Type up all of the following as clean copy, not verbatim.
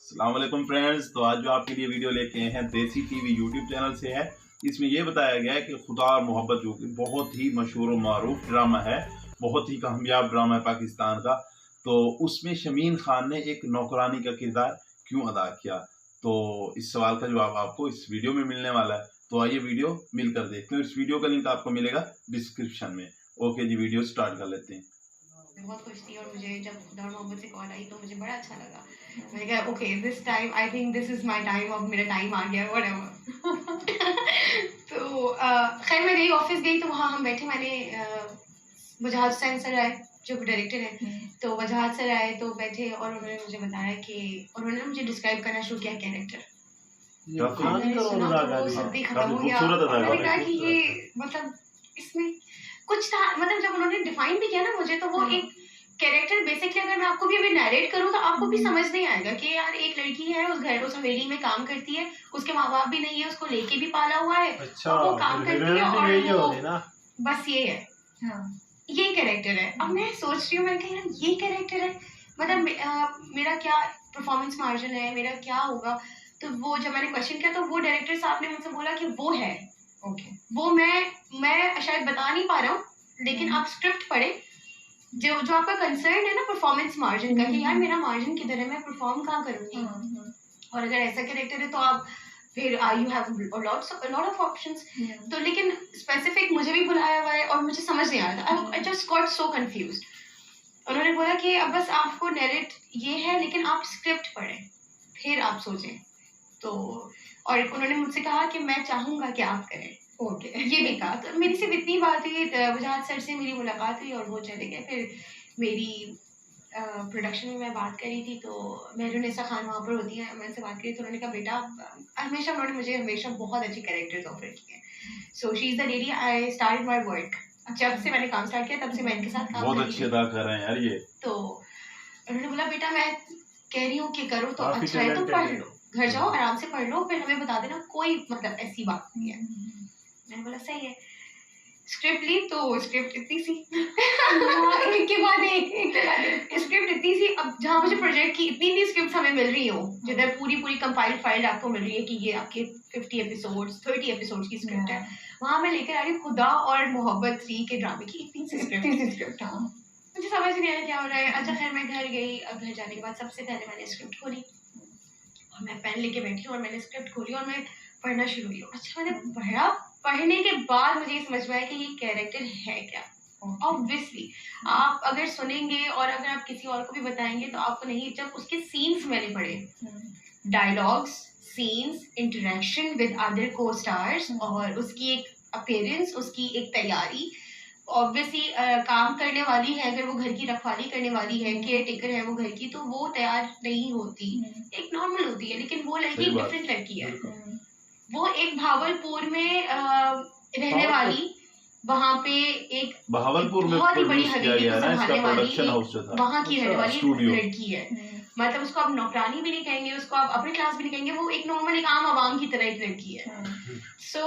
अस्सलाम वालेकुम फ्रेंड्स। तो आज जो आपके लिए वीडियो लेके आए हैं देसी टीवी यूट्यूब चैनल से है। इसमें यह बताया गया है कि खुदा और मोहब्बत जो कि बहुत ही मशहूर और मारूफ ड्रामा है, बहुत ही कामयाब ड्रामा है पाकिस्तान का। तो उसमें शमीन खान ने एक नौकरानी का किरदार क्यों अदा किया, तो इस सवाल का जवाब आपको इस वीडियो में मिलने वाला है। तो आइए वीडियो मिलकर देखते हैं। इस वीडियो का लिंक आपको मिलेगा डिस्क्रिप्शन में। ओके जी, वीडियो स्टार्ट कर लेते हैं। बहुत खुश थी और मुझे जब खुदा और मोहब्बत से कॉल आई तो मुझे बड़ा अच्छा लगा। मैंने कहा okay this time I think this is my time, अब मेरा टाइम आ गया व्हाटएवर। तो खैर मैं गई ऑफिस गई तो वहाँ हम बैठे, मैंने वजाहत हुसैन सर आए जो डायरेक्टर है, तो वजाहत सर आए तो बैठे और उन्होंने मुझे बताया कि उन्होंने मुझे डिस्क्राइब करना शुरू किया कैरेक्टर। मैंने सुना तो वो सर्दी खत्म हो गया। मैंने कहा कि ये मतलब इसमें कुछ था, मतलब जब उन्होंने डिफाइन भी किया ना मुझे, तो वो एक कैरेक्टर बेसिकली अगर मैं आपको भी अभी नरेट करूँ तो आपको भी समझ नहीं आएगा कि यार एक लड़की है उस घर उस हवेली में काम करती है, उसके माँ बाप भी नहीं है, उसको लेके भी पाला हुआ है। अच्छा, और वो काम करती है और वो बस ये है। हाँ। ये कैरेक्टर है। अब मैं सोच रही हूँ, मैंने कहा यार ये कैरेक्टर है, मतलब मेरा क्या परफॉर्मेंस मार्जिन है, मेरा क्या होगा। तो वो जब मैंने क्वेश्चन किया तो वो डायरेक्टर साहब ने मुझसे बोला कि वो है ओके वो मैं शायद बता नहीं पा रहा हूँ, लेकिन आप स्क्रिप्ट पढ़े, जो आपका कंसर्न है ना परफॉर्मेंस मार्जिन का कि यार मेरा मार्जिन किधर है, मैं परफॉर्म कहाँ करूँगी। और अगर ऐसा कैरेक्टर है तो आप फिर you have lot of options. तो लेकिन स्पेसिफिक मुझे भी बुलाया हुआ है और मुझे समझ नहीं आ रहा था। I just got so confused. उन्होंने बोला कि अब बस आपको नैरेट ये है, लेकिन आप स्क्रिप्ट पढ़ें फिर आप सोचें। तो और उन्होंने मुझसे कहा कि मैं चाहूँगा कि आप करें। ओके ये भी कहा। तो मेरी सिर्फ इतनी बात हुई, वजाहत सर से मेरी मुलाकात हुई और वो चले गए। फिर मेरी प्रोडक्शन में मैं बात करी थी तो मेहरुनिसा खान वहाँ पर होती है, मैं उनसे बात करी तो उन्होंने कहा बेटा हमेशा उन्होंने मुझे हमेशा बहुत अच्छे कैरेक्टर्स ऑफर किए। So she is the lady I start my work. जब से मैंने काम स्टार्ट किया तब से मैं इनके साथ काम बहुत अच्छी अदा कर रहे हैं यार ये। तो उन्होंने बोला बेटा मैं कह रही हूँ कि करो तो अच्छा है तो पढ़ लो, घर जाओ आराम से पढ़ लो, फिर हमें बता देना, कोई मतलब ऐसी बात नहीं है। मैंने बोला सही है। स्क्रिप्ट ली तो स्क्रिप्ट इतनी सी एक के बाद एक स्क्रिप्ट इतनी सी। अब जहाँ मुझे प्रोजेक्ट की इतनी स्क्रिप्ट हमें मिल रही हो, जिधर पूरी कंपाइल्ड फाइल आपको मिल रही है कि ये आपके 50 एपिसोड्स 30 एपिसोड्स की स्क्रिप्ट है, वहाँ मैं लेकर आ रही खुदा और मोहब्बत 3 के ड्रामे की इतनी सी स्क्रिप्ट। मुझे समझ नहीं आया क्या हो रहा है। अच्छा खैर मैं घर गई। अब घर जाने के बाद सबसे पहले मैंने स्क्रिप्ट खोली और मैं पेन लेके बैठी और मैंने स्क्रिप्ट खोली और मैं पढ़ना शुरू किया। अच्छा मैंने पढ़ा, पढ़ने के बाद मुझे ये समझ में आया कि ये कैरेक्टर है क्या। ऑब्वियसली आप अगर सुनेंगे और अगर आप किसी और को भी बताएंगे तो आपको नहीं, जब उसके सीन्स मैंने पढ़े, dialogues, scenes, interaction with other को स्टार्स और उसकी एक अपीयरेंस, उसकी एक तैयारी, ऑब्वियसली काम करने वाली है, अगर वो घर की रखवाली करने वाली है, केयर टेकर है वो घर की, तो वो तैयार नहीं होती, एक नॉर्मल होती है, लेकिन वो लड़की डिफरेंट लड़की है। वो एक भावलपुर में रहने वाली, वहाँ पे एक भावलपुर में बहुत ही बड़ी हवेली को संभालने वाली वहाँ की रहने वाली लड़की है। मतलब उसको आप नौकरानी भी नहीं कहेंगे, उसको आप अपने क्लास भी नहीं कहेंगे, वो एक नॉर्मल एक आम आवाम की तरह एक लड़की है। सो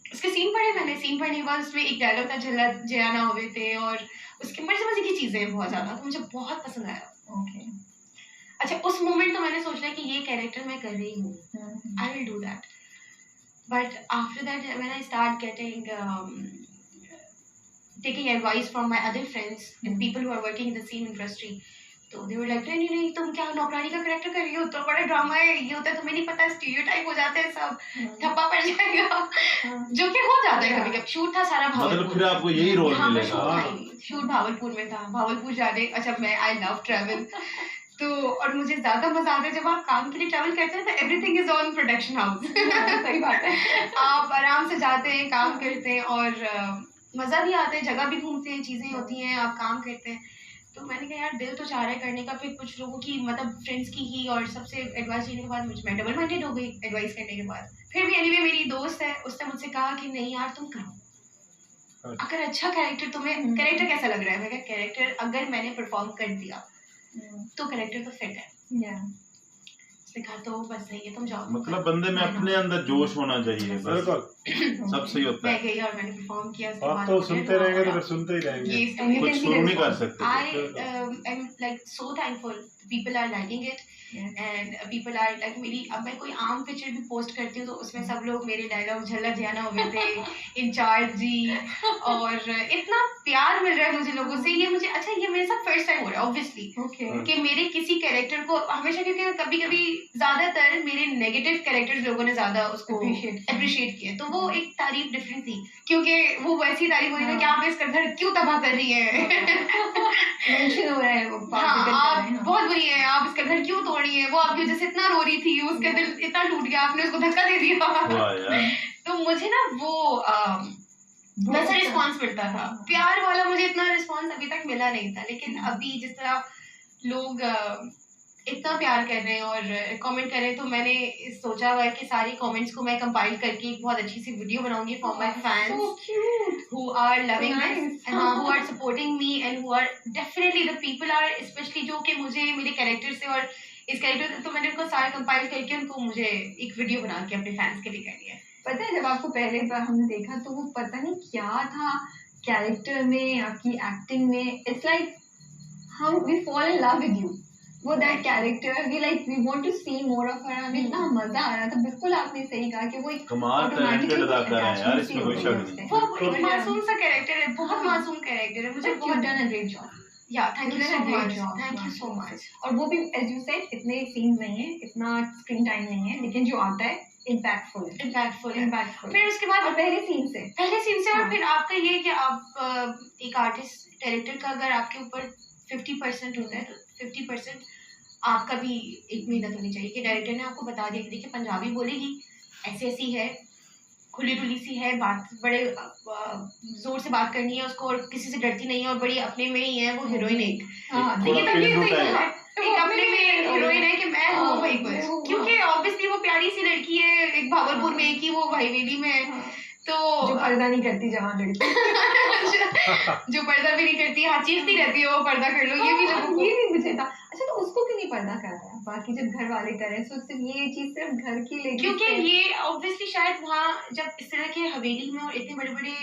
उसके सीन पढ़े मैंने, सीन पढ़ने के बाद उसमें एक डायलॉग था झल्ला जयाना हुए थे और उसके मजे की चीजें हैं बहुत ज्यादा, तो मुझे बहुत पसंद आया। ओके अच्छा उस मोमेंट तो मैंने सोचा कि ये कैरेक्टर मैं कर रही हूँ, I will do that. But after that when I start getting taking advice from my other friends and people who are working in the same industry, तो they were like नहीं तुम क्या नौकरानी का कैरेक्टर कर रही हो, तो बड़ा ड्रामा है, ये होता है तुम्हें नहीं पता, स्टीरियोटाइप हो जाते हैं सब, ठप्पा पड़ जाएगा, जो कि हो जाता है कभी कभी। शूट था सारा भावलपुर, मतलब फिर आपको यही रोल मिलेगा। शूट भावलपुर में था, भावलपुर जाने। अच्छा मैं आई लव ट्रैवल, तो और मुझे ज्यादा मजा आता है जब आप काम के लिए ट्रैवल करते हैं तो everything is on production house. सही बात है, आप आराम से जाते हैं, काम करते हैं और मजा भी आता है, जगह भी घूमते हैं, चीजें होती हैं, आप काम करते हैं। तो मैंने कहा यार दिल तो चाह रहा है करने का, फिर कुछ लोगों की मतलब फ्रेंड्स की ही और सबसे एडवाइस लेने के बाद मैं डबल माइंडेड हो गई एडवाइस करने के बाद। फिर भी एनीवे मेरी दोस्त है, उसने मुझसे कहा कि नहीं यार तुम करो, अगर अच्छा कैरेक्टर तुम्हें, कैरेक्टर कैसा लग रहा है, मैं कहा कैरेक्टर अगर मैंने परफॉर्म कर दिया तो कैरेक्टर तो फिट है। उसने कहा तो बस सही है तुम जाओ। मतलब बंदे में अपने अंदर जोश होना चाहिए, बस सब सही होता है। मैं गई और मैंने परफॉर्म किया। आप तो सुनते रहेंगे तो फिर सुनते ही रहेंगे, कुछ शुरू नहीं कर सकते। I am like so thankful people are liking it and people are like मेरी, अब मैं कोई आम पिक्चर भी पोस्ट करती हूँ तो उसमें सब लोग मेरे डायलॉग झल्ला जियाना हो गए थे, इंचार्ज जी, और इतना प्यार मिल रहा है मुझे लोगों से। ये मुझे अच्छा, ये मेरे साथ फर्स्ट टाइम हो रहा है ऑब्वियसली कि मेरे किसी कैरेक्टर को हमेशा, क्योंकि कभी कभी ज्यादातर मेरे नेगेटिव कैरेक्टर्स लोगों ने ज्यादा उसको अप्रिशिएट किया, तो वो एक तारीफ डिफरेंट थी, क्योंकि वो वैसी तारीफ हो रही है कि आप इसका घर क्यों तबाह कर रही है, मेंशन हो रहा है वो, आप बहुत बुरी है, आप इसका घर क्यों तोड़ी है, वो आपकी वजह से इतना रो रही थी, उसका दिल इतना टूट गया, आपने उसको धक्का दे दिया। तो मुझे ना वो वैसा रिस्पॉन्स मिलता था, प्यार वाला मुझे इतना रिस्पॉन्स अभी तक मिला नहीं था। लेकिन अभी जिस तरह लोग इतना प्यार कर रहे हैं और कमेंट कर रहे हैं, तो मैंने सोचा हुआ है कि सारी कमेंट्स को मैं कंपाइल करके एक बहुत अच्छी सी वीडियो बनाऊंगी for my fans who are loving this, who are supporting me and who are definitely the people are especially जो कि मुझे मेरे कैरेक्टर से और इस कैरेक्टर, तो मैंने उनको सारे कंपाइल करके उनको मुझे एक वीडियो बना के अपने फैंस के लिए करनी है। पता है, जब आपको पहले बार हमने देखा तो वो पता नहीं क्या था कैरेक्टर में, आपकी एक्टिंग में, इट्स लाइक हम we fall in love with you, वो that character, we like we want to see more of her. हमें इतना मजा आ रहा था। बिल्कुल आपने सही कहा कि वो एक कमाल टैलेंटेड अदाकार है यार, इसमें कोई शक नहीं। वो एक मासूम सा कैरेक्टर है, बहुत मासूम कैरेक्टर है, मुझे बहुत डन अ ग्रेट जॉब। या thank you so much, thank you so much. और वो भी एज यू सेड इतने सीन्स नहीं है, इतना स्क्रीन टाइम नहीं है, लेकिन जो आता है इम्पैक्टफुल। फिर उसके बाद पहले सीन से और फिर आपका ये कि आप एक आर्टिस्ट डायरेक्टर का अगर आपके ऊपर 50% होता है तो 50% आपका भी एक मेहनत होनी चाहिए कि डायरेक्टर ने आपको बता दिया कि देखिए पंजाबी बोलेगी, ऐसी ऐसी है, खुली डुली सी है, बात बड़े जोर से बात करनी है उसको और किसी से डरती नहीं है और बड़ी अपने में ही है वो हीरोइन एक। एक अपने में हीरोइन है कि मैं हूँ भाई कुछ, क्योंकि ऑब्वियसली वो प्यारी सी लड़की है, एक भागलपुर में एक ही वो भाईवेली में है, तो जो पर्दा नहीं करती जवान लड़की जो पर्दा भी नहीं करती, हाँ चीखती रहती है वो पर्दा कर लो, ये भी मुझे था। अच्छा, तो उसको क्यों नहीं पर्दा कर रहा है, बाकी जब घर वाले करें तो सिर्फ ये चीज सिर्फ घर की लेगी, क्योंकि ये ऑब्वियसली शायद वहाँ जब इस तरह के हवेली में और इतने बड़े बड़े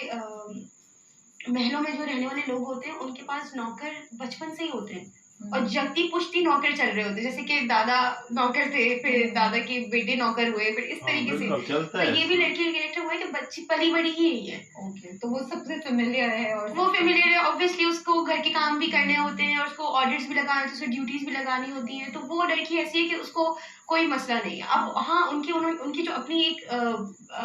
महलों में जो रहने वाले लोग होते हैं उनके पास नौकर बचपन से ही होते हैं और जगती पुश्ती नौकर चल रहे होते हैं, जैसे कि दादा नौकर थे, फिर दादा के बेटे नौकर हुए, फिर इस तरीके से तो ये भी लड़की का कैरेक्टर हुआ है कि बच्ची पली बड़ी ही यही है। ओके, तो वो सबसे फेमिलियर है और वो फेमिलियर है, ऑब्वियसली उसको घर के काम भी करने होते हैं और उसको ऑर्डर्स भी लगाने, उसको ड्यूटीज भी लगानी होती हैं, तो वो लड़की ऐसी है कि उसको कोई मसला नहीं है। अब हाँ, उनकी जो अपनी एक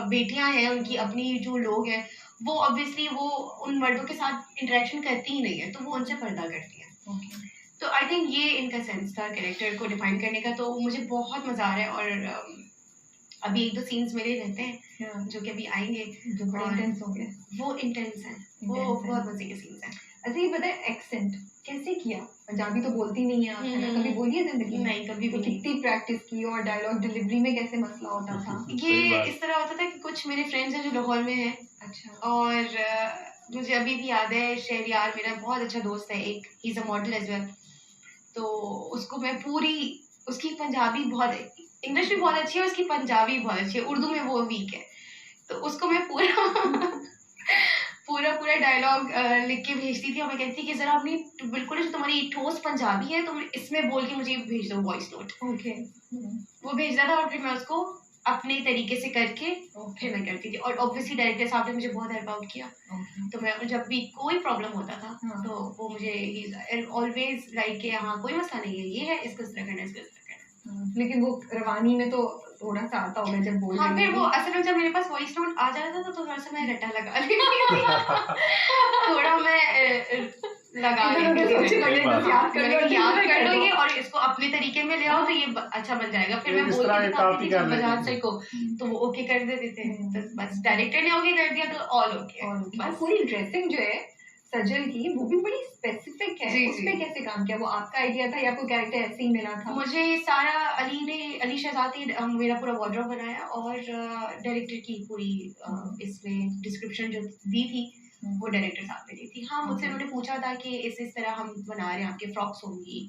बेटियां हैं, उनकी अपनी जो लोग हैं, वो ऑब्वियसली वो उन मर्दों के साथ इंटरेक्शन करती ही नहीं है, तो वो उनसे पर्दा करती है। तो आई थिंक ये इनका सेंस था कैरेक्टर को डिफाइन करने का, तो मुझे बहुत मजा आ रहा है। और अभी 1-2 सीन्स मेरे रहते हैं जो कि अभी आएंगे, जो बड़े इंटेंस होंगे, वो इंटेंस हैं, वो बहुत मजे के सीन्स हैं। अच्छा, ये पता है एक्सेंट कैसे किया? पंजाबी तो बोलती नहीं है आप, है ना? कभी बोली है जिंदगी में? नहीं, कभी भी नहीं। कितनी प्रैक्टिस की और डायलॉग डिलीवरी में कैसे मसला होता था? ये इस तरह होता था कि कुछ मेरे फ्रेंड्स हैं जो लाहौर में हैं, अच्छा, और मुझे अभी भी याद है, शहरियार मेरा बहुत अच्छा दोस्त है एक, he is a model as well, तो उसको मैं पूरी, उसकी पंजाबी बहुत, इंग्लिश भी बहुत अच्छी है, उसकी पंजाबी बहुत अच्छी है, उर्दू में वो वीक है, तो उसको मैं पूरा डायलॉग लिख के भेजती थी और मैं कहती थी कि जरा अपनी बिल्कुल जो तुम्हारी ठोस पंजाबी है तुम इसमें बोल के मुझे भेज दो वॉइस नोट। ओके, वो भेजता था और फिर मैं उसको अपने तरीके से करके फिर मैं करती थी, और ऑब्वियसली डायरेक्टर साहब ने मुझे बहुत हेल्प आउट किया। तो मैं जब भी कोई प्रॉब्लम होता था तो वो मुझे ऑलवेज लाइक के हाँ कोई मसला नहीं है, ये है, इसको इस तरह करना, इसको इस तरह करना। लेकिन वो रवानी में तो थोड़ा सा आता होगा जब बोल हाँ, फिर वो असल में जब मेरे पास वॉइस नोट आ जाता था तो थोड़ा सा मैं रट्टा लगा लेती थी थोड़ा मैं लगा याद कर लो ये और इसको अपने तरीके में ले आओ तो ये अच्छा बन जाएगा। फिर मैं बोलती थी बजाज सर को, तो वो ओके कर देते थे, तो बस डायरेक्टर ने ओके कर दिया तो ऑल ओके। बस पूरी ड्रेसिंग जो है सजल की वो भी बड़ी स्पेसिफिक है, उसमें कैसे काम किया? वो आपका आइडिया था या कोई कैरेक्टर ऐसे ही मिला था? मुझे सारा अली शहजाद ने मेरा पूरा वार्डरोब बनाया और डायरेक्टर की पूरी इसमें डिस्क्रिप्शन जो दी थी वो डायरेक्टर साहब ने दी थी। हाँ, मुझसे उन्होंने पूछा था कि इस तरह हम बना रहे हैं, आपके फ्रॉक्स होंगी।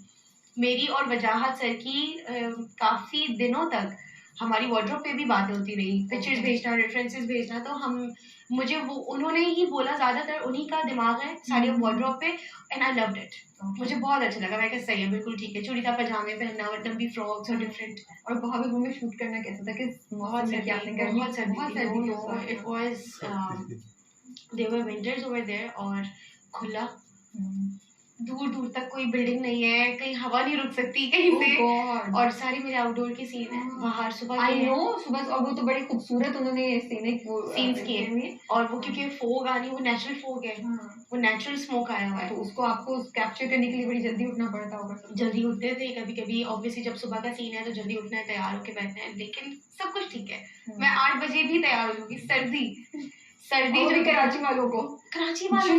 मेरी और वजाहत सर की काफ़ी दिनों तक हमारी वार्डरोब पे भी बातें होती रही, पिक्चर्स भेजना, रेफरेंसेस भेजना, तो मुझे वो उन्होंने ही बोला, ज़्यादातर उन्हीं का दिमाग है सारी वार्डरोब पे, एंड आई लव्ड इट। मुझे बहुत अच्छा लगा, मैं क्या सही है, बिल्कुल ठीक है, चूड़ीदार पजामे पहनना और लंबी फ्रॉक्स और डिफरेंट। और बहाबलपुर में शूट करना कैसा था कि बहुत सर्दी, बहुत सर्दी, it was there were winters over there, और खुला, दूर दूर तक कोई बिल्डिंग नहीं है, कहीं हवा नहीं रुक सकती कहीं से, और सारी मेरे आउटडोर के सीन है बाहर सुबह आई नो सुबह, और वो तो बड़े खूबसूरत उन्होंने सीन्स किए हैं, और वो क्योंकि फोग आ रही है, वो नेचुरल फोग है, वो नेचुरल स्मोक आया हुआ है, तो उसको आपको कैप्चर करने के लिए बड़ी जल्दी उठना पड़ता होगा। जल्दी उठते थे कभी कभी, ऑब्वियसली जब सुबह का सीन है तो जल्दी उठना है, तैयार होके बैठना है, लेकिन सब कुछ ठीक है, मैं 8 बजे भी तैयार हो जाऊंगी। सर्दी जो कराची वालों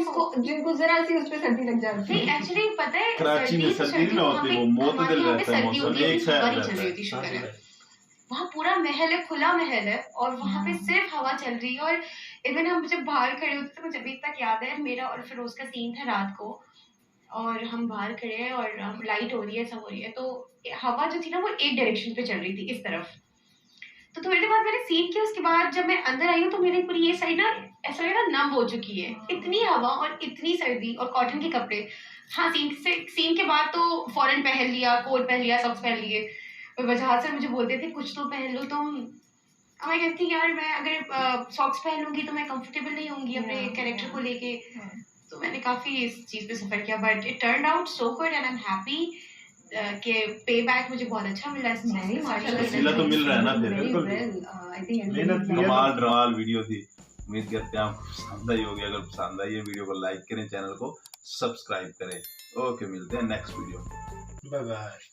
को, जिनको जरा सी उस पे सर्दी लग जाती है। एक्चुअली पता है कराची में सर्दी नहीं होती, वो मोतदिल रहता है मौसम, एक साथ रहता है। वहाँ पूरा महल है, खुला महल है, और वहाँ पे सिर्फ हवा चल रही है, और इवन हम जब बाहर खड़े होते थे, मुझे अभी तक याद है, मेरा और फिरोज का सीन था रात को, और हम बाहर खड़े हैं और लाइट हो रही है, सब हो रही है, तो हवा जो थी ना वो एक डायरेक्शन पे चल रही थी, इस तरफ। तो थोड़ी देर बाद मैंने सीन किया, उसके बाद जब मैं अंदर आई हूँ तो मेरी पूरी ये साइड ना ऐसा लगा नम हो चुकी है, इतनी हवा और इतनी सर्दी, और कॉटन के कपड़े। हाँ, सीन के बाद तो फौरन पहन लिया, कोट पहन लिया, सॉक्स पहन लिए, और वजह से मुझे बोलते थे कुछ तो पहन लो तुम। मैं कहती यार, मैं अगर सॉक्स पहन लूंगी तो मैं कंफर्टेबल नहीं होंगी अपने कैरेक्टर को लेके, तो मैंने काफ़ी इस चीज़ पे सफ़र किया, but it turned out so good, and I am happy कि पे बैक मुझे बहुत अच्छा मिला इस चीज़ से। वसीला तो मिल रहा है ना फिर, बिल्कुल कमाल ड्राल वीडियो थी। उम्मीद करते हैं आपको पसंद आई होगी, अगर पसंद आई है वीडियो को लाइक करें, चैनल को सब्सक्राइब करें। ओके, मिलते हैं नेक्स्ट वीडियो, बाय बाय।